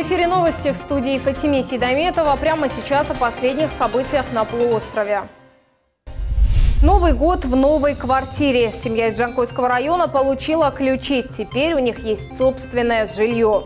В эфире новости, в студии Фатиме Сейдометова. Прямо сейчас о последних событиях на полуострове. Новый год в новой квартире. Семья из Джанкойского района получила ключи. Теперь у них есть собственное жилье.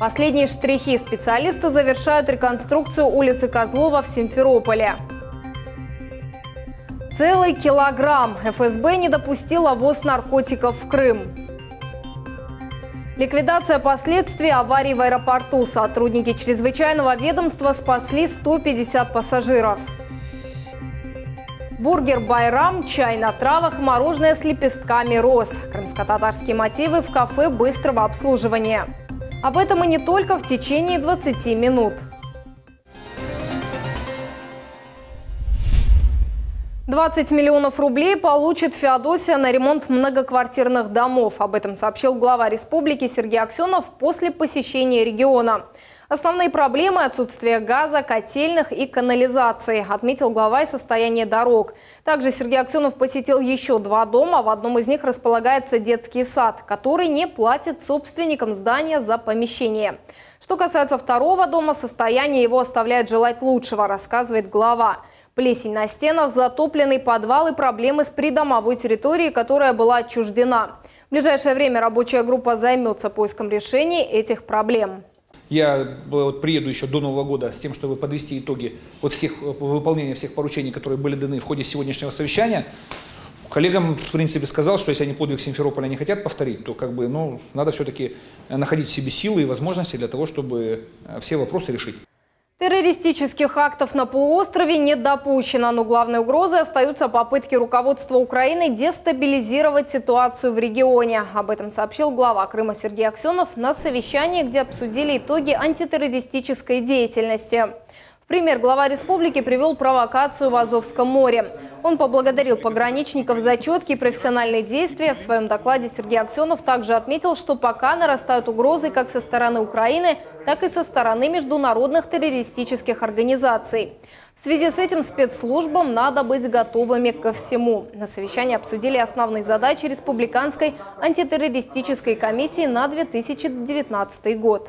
Последние штрихи. Специалисты завершают реконструкцию улицы Козлова в Симферополе. Целый килограмм. ФСБ не допустила ввоз наркотиков в Крым. Ликвидация последствий аварии в аэропорту. Сотрудники чрезвычайного ведомства спасли 150 пассажиров. Бургер «Байрам», чай на травах, мороженое с лепестками роз. Крымско-татарские мотивы в кафе быстрого обслуживания. Об этом и не только в течение 20 минут. 20 миллионов рублей получит Феодосия на ремонт многоквартирных домов. Об этом сообщил глава республики Сергей Аксенов после посещения региона. Основные проблемы – отсутствие газа, котельных и канализации, отметил глава и состояние дорог. Также Сергей Аксенов посетил еще 2 дома. В одном из них располагается детский сад, который не платит собственникам здания за помещение. Что касается второго дома, состояние его оставляет желать лучшего, рассказывает глава. Плесень на стенах, затопленный подвал и проблемы с придомовой территорией, которая была отчуждена. В ближайшее время рабочая группа займется поиском решений этих проблем. Я приеду еще до Нового года с тем, чтобы подвести итоги выполнения всех поручений, которые были даны в ходе сегодняшнего совещания. Коллегам, в принципе, сказал, что если они подвиг Симферополя не хотят повторить, то надо все-таки находить в себе силы и возможности для того, чтобы все вопросы решить. Террористических актов на полуострове не допущено, но главной угрозой остаются попытки руководства Украины дестабилизировать ситуацию в регионе. Об этом сообщил глава Крыма Сергей Аксенов на совещании, где обсудили итоги антитеррористической деятельности. В пример глава республики привел провокацию в Азовском море. Он поблагодарил пограничников за четкие профессиональные действия. В своем докладе Сергей Аксенов также отметил, что пока нарастают угрозы как со стороны Украины, так и со стороны международных террористических организаций. В связи с этим спецслужбам надо быть готовыми ко всему. На совещании обсудили основные задачи Республиканской антитеррористической комиссии на 2019 год.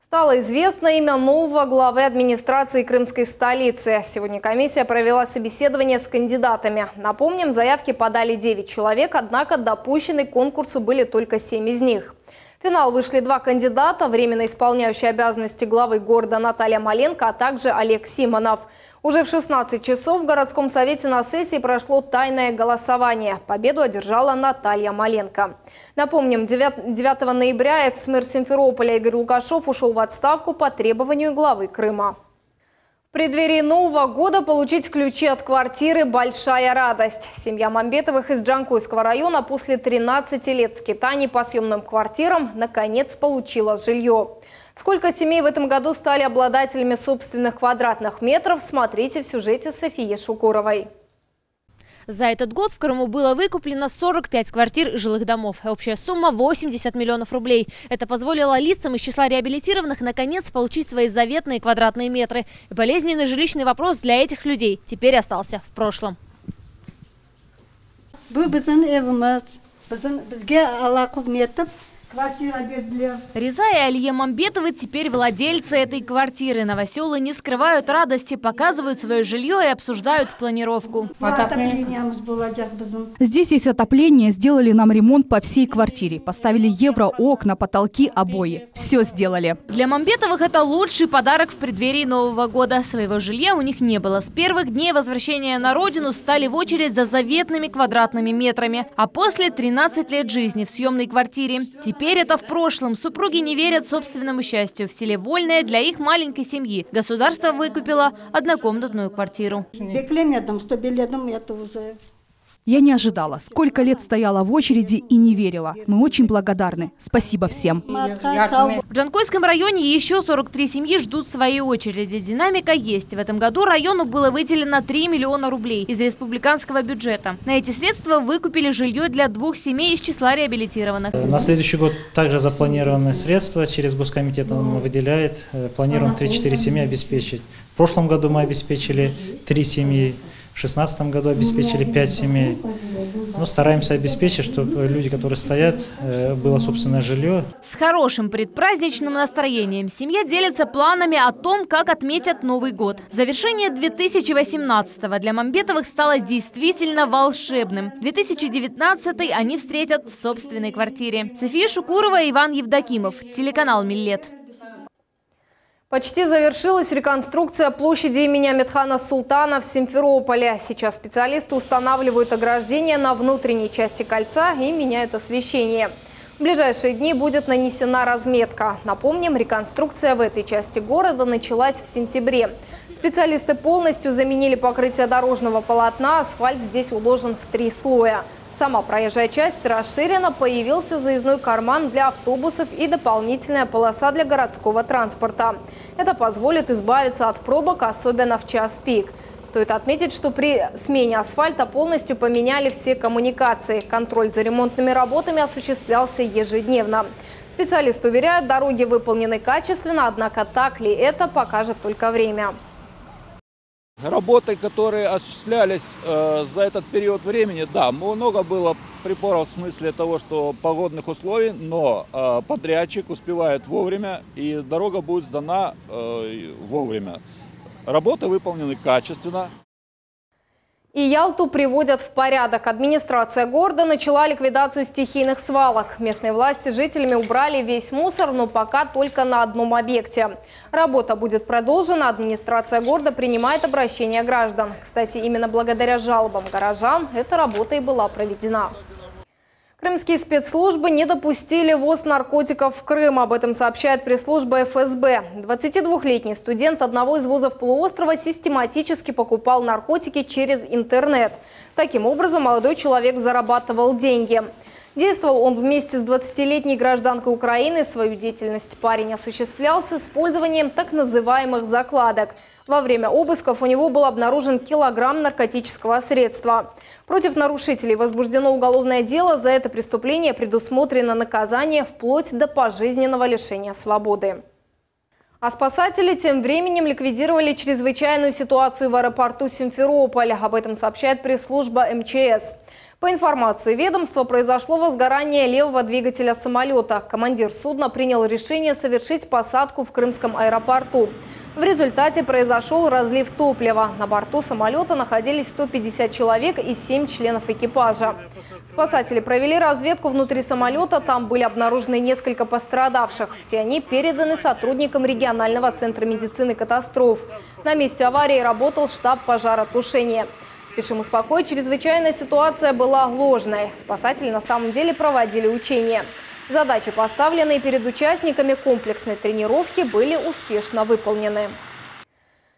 Стало известно имя нового главы администрации крымской столицы. Сегодня комиссия провела собеседование с кандидатами. Напомним, заявки подали 9 человек, однако допущены к конкурсу были только 7 из них. В финал вышли 2 кандидата, временно исполняющие обязанности главы города Наталья Маленко, а также Олег Симонов. Уже в 16 часов в городском совете на сессии прошло тайное голосование. Победу одержала Наталья Маленко. Напомним, 9 ноября экс-мэр Симферополя Игорь Лукашов ушел в отставку по требованию главы Крыма. В преддверии Нового года получить ключи от квартиры – большая радость. Семья Мамбетовых из Джанкойского района после 13 лет скитаний по съемным квартирам наконец получила жилье. Сколько семей в этом году стали обладателями собственных квадратных метров, смотрите в сюжете Софии Шукуровой. За этот год в Крыму было выкуплено 45 квартир и жилых домов. Общая сумма – 80 миллионов рублей. Это позволило лицам из числа реабилитированных наконец получить свои заветные квадратные метры. И болезненный жилищный вопрос для этих людей теперь остался в прошлом. Реза и Алия Мамбетовы теперь владельцы этой квартиры. Новоселы не скрывают радости, показывают свое жилье и обсуждают планировку. Здесь есть отопление, сделали нам ремонт по всей квартире. Поставили евроокна, потолки, обои. Все сделали. Для Мамбетовых это лучший подарок в преддверии Нового года. Своего жилья у них не было. С первых дней возвращения на родину стали в очередь за заветными квадратными метрами. А после 13 лет жизни в съемной квартире. Теперь это в прошлом. Супруги не верят собственному счастью. В селе Вольное для их маленькой семьи государство выкупило однокомнатную квартиру. Я не ожидала. Сколько лет стояла в очереди и не верила. Мы очень благодарны. Спасибо всем. В Джанкойском районе еще 43 семьи ждут своей очереди. Динамика есть. В этом году району было выделено 3 миллиона рублей из республиканского бюджета. На эти средства выкупили жилье для 2 семей из числа реабилитированных. На следующий год также запланированы средства. Через Госкомитет он выделяет. Планируем 3-4 семьи обеспечить. В прошлом году мы обеспечили 3 семьи. В 2016 году обеспечили 5 семей. Ну, стараемся обеспечить, чтобы люди, которые стоят, было собственное жилье. С хорошим предпраздничным настроением семья делится планами о том, как отметят Новый год. Завершение 2018-го для Мамбетовых стало действительно волшебным. 2019-й они встретят в собственной квартире. София Шукурова и Иван Евдокимов. Телеканал «Миллет». Почти завершилась реконструкция площади имени Амедхана Султана в Симферополе. Сейчас специалисты устанавливают ограждение на внутренней части кольца и меняют освещение. В ближайшие дни будет нанесена разметка. Напомним, реконструкция в этой части города началась в сентябре. Специалисты полностью заменили покрытие дорожного полотна, асфальт здесь уложен в 3 слоя. Сама проезжая часть расширена, появился заездной карман для автобусов и дополнительная полоса для городского транспорта. Это позволит избавиться от пробок, особенно в час пик. Стоит отметить, что при смене асфальта полностью поменяли все коммуникации. Контроль за ремонтными работами осуществлялся ежедневно. Специалисты уверяют, дороги выполнены качественно, однако так ли это, покажет только время. Работы, которые осуществлялись за этот период времени, да, много было припоров в смысле того, что погодных условий, но подрядчик успевает вовремя и дорога будет сдана вовремя. Работы выполнены качественно. И Ялту приводят в порядок. Администрация города начала ликвидацию стихийных свалок. Местные власти жителями убрали весь мусор, но пока только на одном объекте. Работа будет продолжена. Администрация города принимает обращения граждан. Кстати, именно благодаря жалобам горожан эта работа и была проведена. Крымские спецслужбы не допустили ввоз наркотиков в Крым. Об этом сообщает пресс-служба ФСБ. 22-летний студент одного из вузов полуострова систематически покупал наркотики через интернет. Таким образом, молодой человек зарабатывал деньги. Действовал он вместе с 20-летней гражданкой Украины. Свою деятельность парень осуществлял с использованием так называемых закладок. Во время обысков у него был обнаружен килограмм наркотического средства. Против нарушителей возбуждено уголовное дело. За это преступление предусмотрено наказание вплоть до пожизненного лишения свободы. А спасатели тем временем ликвидировали чрезвычайную ситуацию в аэропорту Симферополь. Об этом сообщает пресс-служба МЧС. По информации ведомства, произошло возгорание левого двигателя самолета. Командир судна принял решение совершить посадку в Крымском аэропорту. В результате произошел разлив топлива. На борту самолета находились 150 человек и 7 членов экипажа. Спасатели провели разведку внутри самолета. Там были обнаружены несколько пострадавших. Все они переданы сотрудникам регионального центра медицины катастроф. На месте аварии работал штаб пожаротушения. Спешим успокоить, чрезвычайная ситуация была ложной. Спасатели на самом деле проводили учения. Задачи, поставленные перед участниками комплексной тренировки, были успешно выполнены.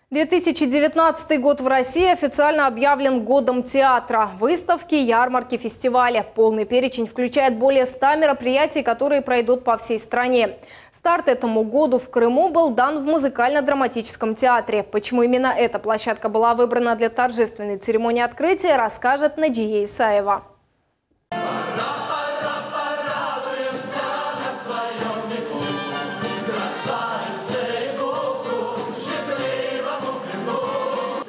2019 год в России официально объявлен годом театра. Выставки, ярмарки, фестивали. Полный перечень включает более 100 мероприятий, которые пройдут по всей стране. Старт этому году в Крыму был дан в музыкально-драматическом театре. Почему именно эта площадка была выбрана для торжественной церемонии открытия, расскажет Наджия Исаева.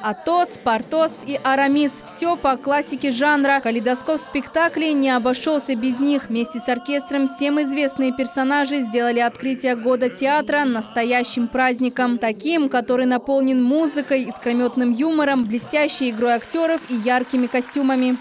Атос, Партос и Арамис – все по классике жанра. Калейдоскоп спектаклей не обошелся без них. Вместе с оркестром всем известные персонажи сделали открытие года театра настоящим праздником. Таким, который наполнен музыкой, искрометным юмором, блестящей игрой актеров и яркими костюмами.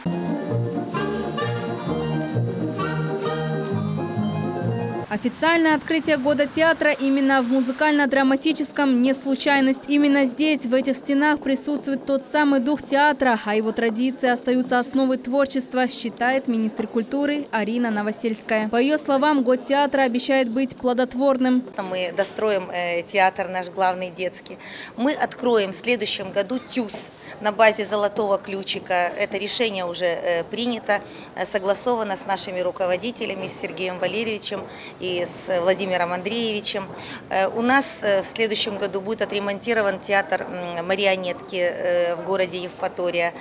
Официальное открытие года театра именно в музыкально-драматическом не случайность. Именно здесь, в этих стенах, присутствует тот самый дух театра, а его традиции остаются основой творчества, считает министр культуры Арина Новосельская. По ее словам, год театра обещает быть плодотворным. Мы достроим театр наш главный детский. Мы откроем в следующем году ТЮЗ на базе «Золотого ключика». Это решение уже принято, согласовано с нашими руководителями, с Сергеем Валерьевичем и и с Владимиром Андреевичем. У нас в следующем году будет отремонтирован театр марионетки в городе Евпатория.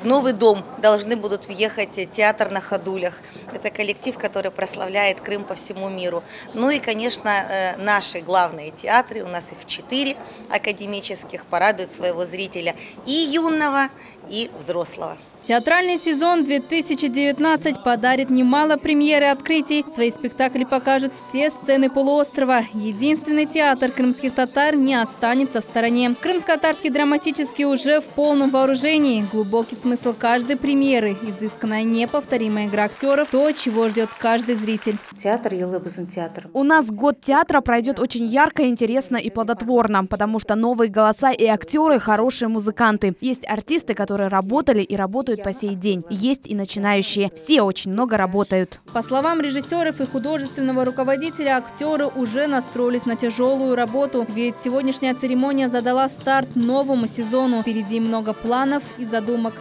В новый дом должны будут въехать театр на ходулях. Это коллектив, который прославляет Крым по всему миру. Ну и, конечно, наши главные театры, у нас их 4 академических, порадуют своего зрителя и юного, и взрослого. Театральный сезон 2019 подарит немало премьер и открытий. Свои спектакли покажут все сцены полуострова. Единственный театр крымских татар не останется в стороне. Крымско-татарский драматический уже в полном вооружении. Глубокий смысл каждой премьеры, изысканная неповторимая игра актеров, то, чего ждет каждый зритель. Театр Елыбызын театр. У нас год театра пройдет очень ярко, интересно и плодотворно, потому что новые голоса и актеры – хорошие музыканты. Есть артисты, которые работали и работают по сей день. Есть и начинающие. Все очень много работают. По словам режиссеров и художественного руководителя, актеры уже настроились на тяжелую работу. Ведь сегодняшняя церемония задала старт новому сезону. Впереди много планов и задумок.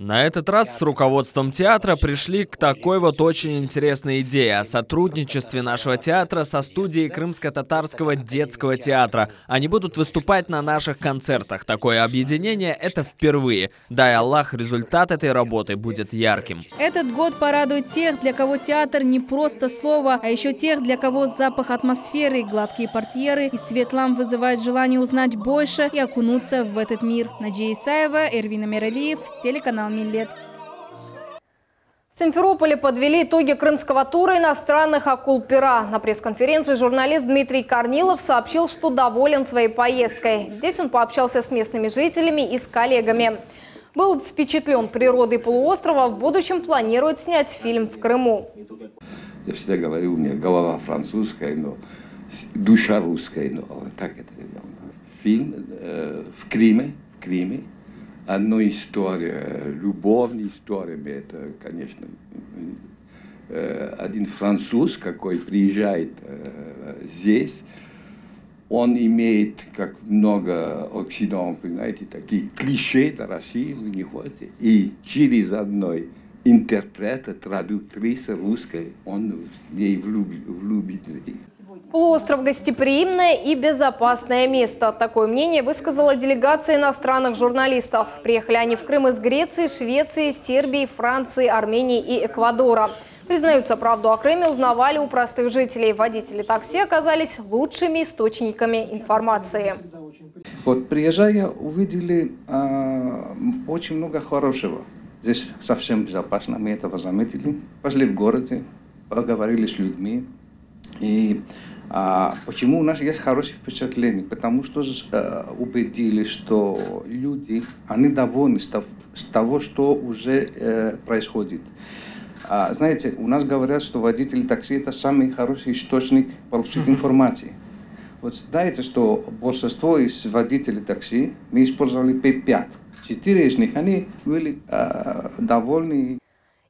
На этот раз с руководством театра пришли к такой вот очень интересной идее о сотрудничестве нашего театра со студией Крымско-татарского детского театра. Они будут выступать на наших концертах. Такое объединение – это впервые. Дай Аллах, результат этой работы будет ярким. Этот год порадует тех, для кого театр не просто слово, а еще тех, для кого запах атмосферы, гладкие портьеры и свет ламп вызывает желание узнать больше и окунуться в этот мир. Наджия Исаева, Эрвин Амиралиев, телеканал Миллет. В Симферополе подвели итоги крымского тура иностранных акул пера. На пресс-конференции журналист Дмитрий Корнилов сообщил, что доволен своей поездкой. Здесь он пообщался с местными жителями и с коллегами. Был впечатлен природой полуострова, в будущем планирует снять фильм в Крыму. Я всегда говорю, у меня голова французская, но душа русская. Но так это. Фильм в Крыме. Одна история, любовная история, это, конечно, один француз, какой приезжает здесь, он имеет, как много оксидантов, знаете, такие клише до России вы не ходите, и через одной интерпрета, традуктриса русской, он в ней влюбится. Полуостров – гостеприимное и безопасное место. Такое мнение высказала делегация иностранных журналистов. Приехали они в Крым из Греции, Швеции, Сербии, Франции, Армении и Эквадора. Признаются, правду о Крыме узнавали у простых жителей. Водители такси оказались лучшими источниками информации. Вот приезжая, увидели очень много хорошего. Здесь совсем безопасно, мы этого заметили. Пошли в городе, поговорили с людьми. И почему у нас есть хорошее впечатление? Потому что убедили, что люди, они довольны с того, что уже происходит. Знаете, у нас говорят, что водители такси – это самый хороший источник получить информации. Вот знаете, что большинство из водителей такси мы использовали P5. 4 из них, они были довольны.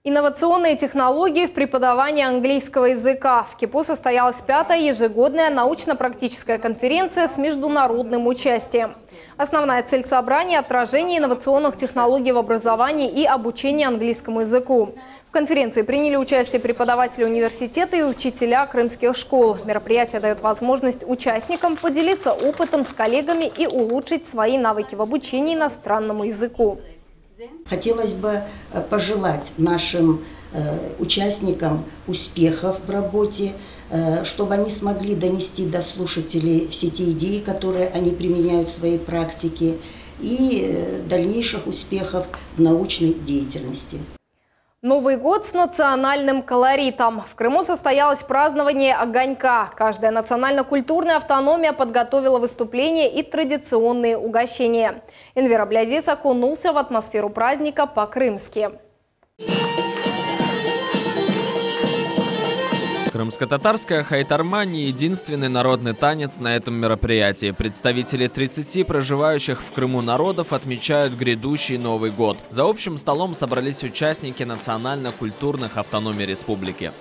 Инновационные технологии в преподавании английского языка. В КИПУ состоялась 5-я ежегодная научно-практическая конференция с международным участием. Основная цель собрания – отражение инновационных технологий в образовании и обучении английскому языку. В конференции приняли участие преподаватели университета и учителя крымских школ. Мероприятие дает возможность участникам поделиться опытом с коллегами и улучшить свои навыки в обучении иностранному языку. Хотелось бы пожелать нашим участникам успехов в работе, чтобы они смогли донести до слушателей все те идеи, которые они применяют в своей практике, и дальнейших успехов в научной деятельности. Новый год с национальным колоритом. В Крыму состоялось празднование огонька. Каждая национально-культурная автономия подготовила выступления и традиционные угощения. Энвер Аблязис окунулся в атмосферу праздника по-крымски. Крымско-татарская хайтарма – не единственный народный танец на этом мероприятии. Представители 30 проживающих в Крыму народов отмечают грядущий Новый год. За общим столом собрались участники национально-культурных автономий республики.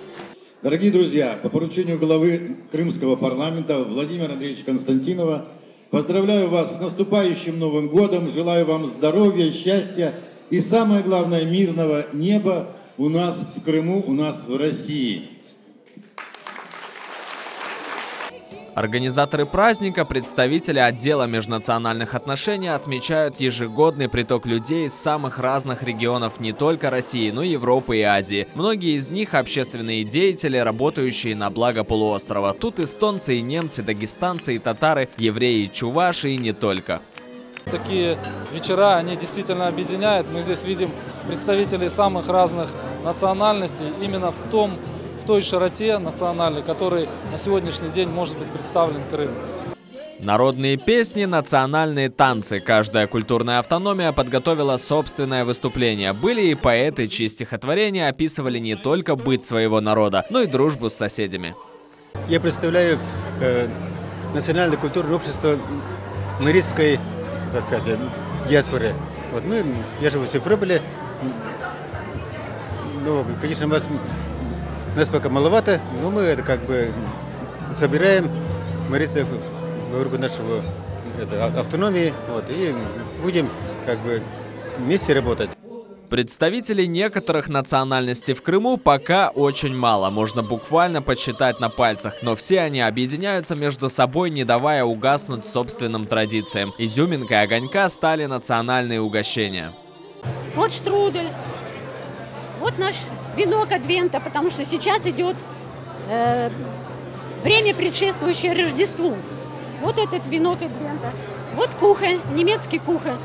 Дорогие друзья, по поручению главы Крымского парламента Владимира Андреевича Константинова поздравляю вас с наступающим Новым годом, желаю вам здоровья, счастья и, самое главное, мирного неба у нас в Крыму, у нас в России. Организаторы праздника, представители отдела межнациональных отношений, отмечают ежегодный приток людей из самых разных регионов не только России, но и Европы и Азии. Многие из них – общественные деятели, работающие на благо полуострова. Тут эстонцы и немцы, дагестанцы и татары, евреи и чуваши и не только. Такие вечера, они действительно объединяют. Мы здесь видим представителей самых разных национальностей именно в той широте национальной, которой на сегодняшний день может быть представлен Крым. Народные песни, национальные танцы. Каждая культурная автономия подготовила собственное выступление. Были и поэты, чьи стихотворения описывали не только быт своего народа, но и дружбу с соседями. Я представляю национальное культурное общество марийской, так сказать, диаспоры. Вот я живу в Симферополе. Ну, конечно, нас пока маловато, но мы это как бы собираем марийцев в орган нашего автономии, вот, и будем как бы вместе работать. Представителей некоторых национальностей в Крыму пока очень мало, можно буквально подсчитать на пальцах, но все они объединяются между собой, не давая угаснуть собственным традициям. Изюминкой огонька стали национальные угощения. Вот штрудель, вот наш венок Адвента, потому что сейчас идет время, предшествующее Рождеству. Вот этот венок Адвента, вот кухонь, немецкий кухонь.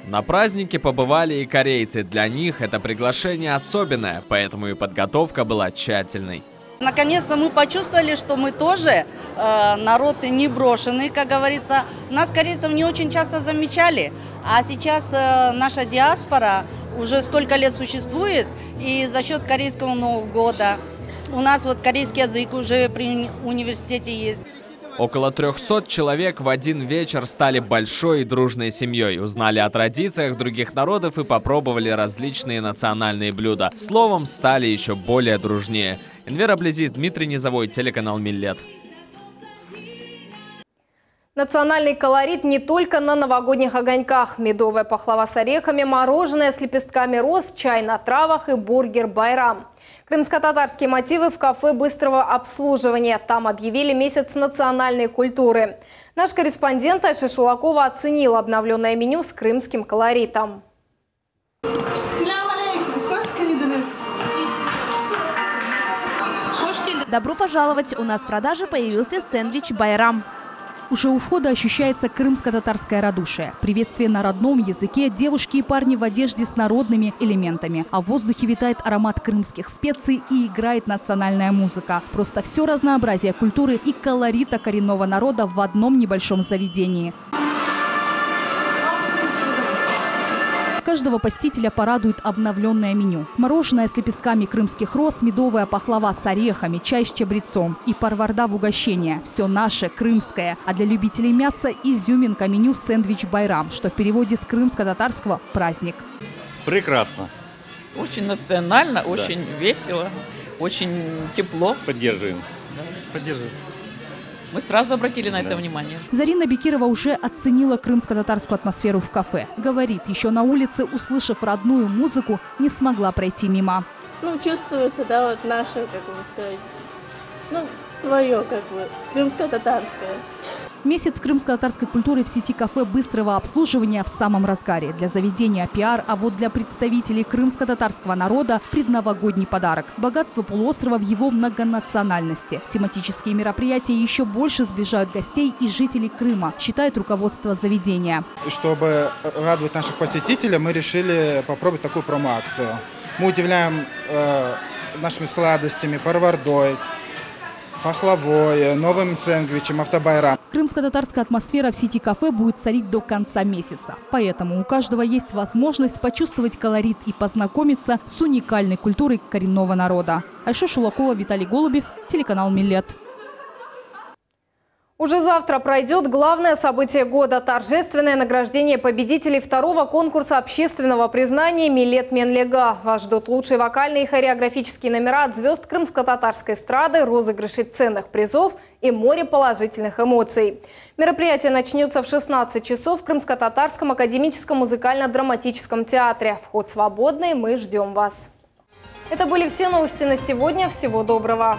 На празднике побывали и корейцы. Для них это приглашение особенное, поэтому и подготовка была тщательной. Наконец-то мы почувствовали, что мы тоже народ не брошенный, как говорится. Нас, корейцев, не очень часто замечали, а сейчас наша диаспора уже сколько лет существует, и за счет корейского Нового года у нас вот корейский язык уже при университете есть. Около 300 человек в один вечер стали большой и дружной семьей, узнали о традициях других народов и попробовали различные национальные блюда. Словом, стали еще более дружнее. Энвер Близис, Дмитрий Низовой, телеканал Миллет. Национальный колорит не только на новогодних огоньках. Медовая пахлава с орехами, мороженое с лепестками роз, чай на травах и бургер «Байрам». Крымско-татарские мотивы в кафе быстрого обслуживания. Там объявили месяц национальной культуры. Наш корреспондент Айша Шулакова оценил обновленное меню с крымским колоритом. Добро пожаловать! У нас в продаже появился сэндвич «Байрам». Уже у входа ощущается крымско-татарское радушие. Приветствие на родном языке, девушки и парни в одежде с народными элементами. А в воздухе витает аромат крымских специй и играет национальная музыка. Просто все разнообразие культуры и колорита коренного народа в одном небольшом заведении. Каждого посетителя порадует обновленное меню. Мороженое с лепестками крымских роз, медовая пахлава с орехами, чай с чабрецом и парварда в угощение. Все наше, крымское. А для любителей мяса изюминка меню сэндвич «Байрам», что в переводе с крымско-татарского «праздник». Прекрасно. Очень национально, очень весело, очень тепло. Поддерживаем. Да. Поддерживаем. Мы сразу обратили на это внимание. Зарина Бекирова уже оценила крымско-татарскую атмосферу в кафе. Говорит, еще на улице, услышав родную музыку, не смогла пройти мимо. Ну, чувствуется, да, вот наше, как вам сказать, ну, свое, как бы, крымско-татарское. Месяц крымско-татарской культуры в сети кафе быстрого обслуживания в самом разгаре. Для заведения пиар, а вот для представителей крымско-татарского народа предновогодний подарок. Богатство полуострова в его многонациональности. Тематические мероприятия еще больше сближают гостей и жителей Крыма, считает руководство заведения. Чтобы радовать наших посетителей, мы решили попробовать такую промо-акцию. Мы удивляем нашими сладостями, парвардой, пахлавой, новым сэндвичем «Автобайрам». Крымско-татарская атмосфера в сети кафе будет царить до конца месяца. Поэтому у каждого есть возможность почувствовать колорит и познакомиться с уникальной культурой коренного народа. Айша Шулакова, Виталий Голубев, телеканал Миллет. Уже завтра пройдет главное событие года – торжественное награждение победителей второго конкурса общественного признания «Миллет Менлега». Вас ждут лучшие вокальные и хореографические номера от звезд крымско-татарской эстрады, розыгрыши ценных призов и море положительных эмоций. Мероприятие начнется в 16 часов в Крымско-татарском академическом музыкально-драматическом театре. Вход свободный, мы ждем вас. Это были все новости на сегодня. Всего доброго.